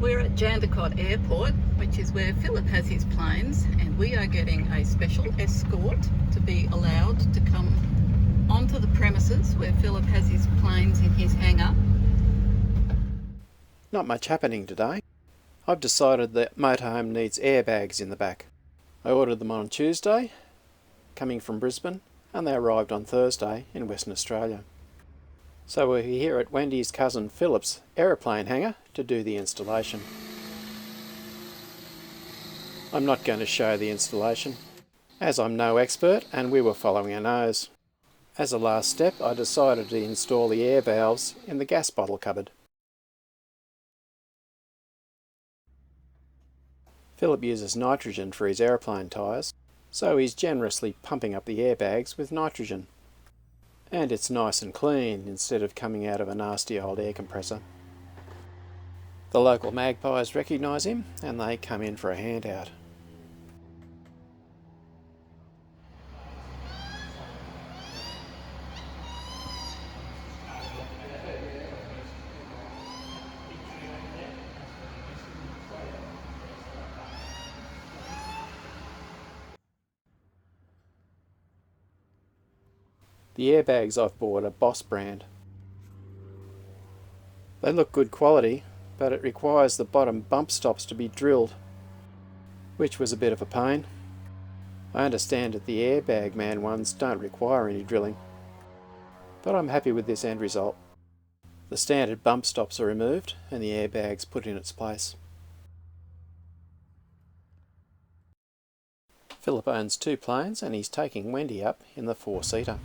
We're at Jandakot Airport, which is where Philip has his planes, and we are getting a special escort to be allowed to come onto the premises where Philip has his planes in his hangar. Not much happening today. I've decided that motorhome needs airbags in the back. I ordered them on Tuesday, coming from Brisbane, and they arrived on Thursday in Western Australia. So we're here at Wendy's cousin Philip's aeroplane hangar to do the installation. I'm not going to show the installation, as I'm no expert and we were following a nose. As a last step, I decided to install the air valves in the gas bottle cupboard. Philip uses nitrogen for his aeroplane tyres, so he's generously pumping up the airbags with nitrogen. And it's nice and clean instead of coming out of a nasty old air compressor. The local magpies recognise him and they come in for a handout. The airbags I've bought are Boss brand. They look good quality, but it requires the bottom bump stops to be drilled, which was a bit of a pain. I understand that the Airbag Man ones don't require any drilling, but I'm happy with this end result. The standard bump stops are removed and the airbags put in its place. Philip owns 2 planes and he's taking Wendy up in the 4-seater.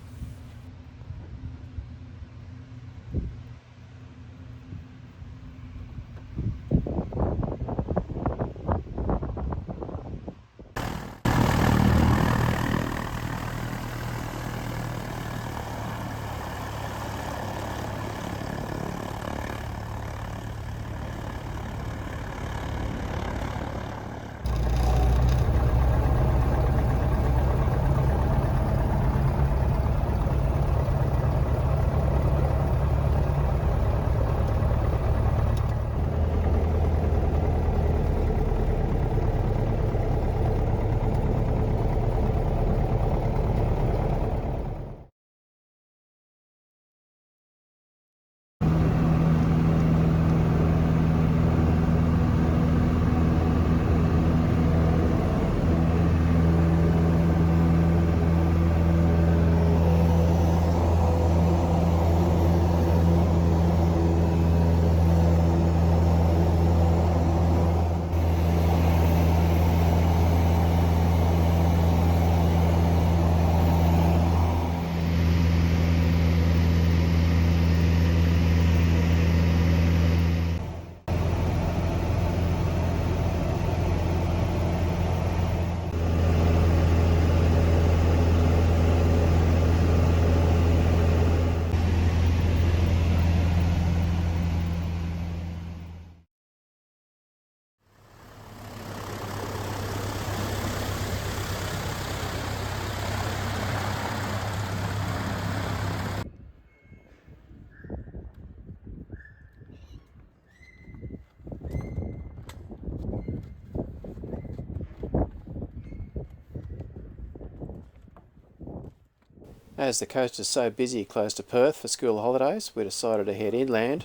As the coast is so busy close to Perth for school holidays, we decided to head inland,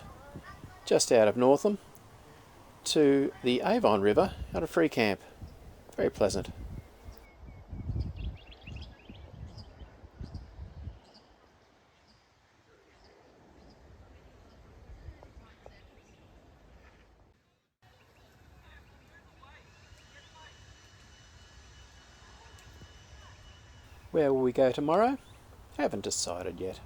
just out of Northam, to the Avon River at a free camp. Very pleasant. Where will we go tomorrow? Haven't decided yet.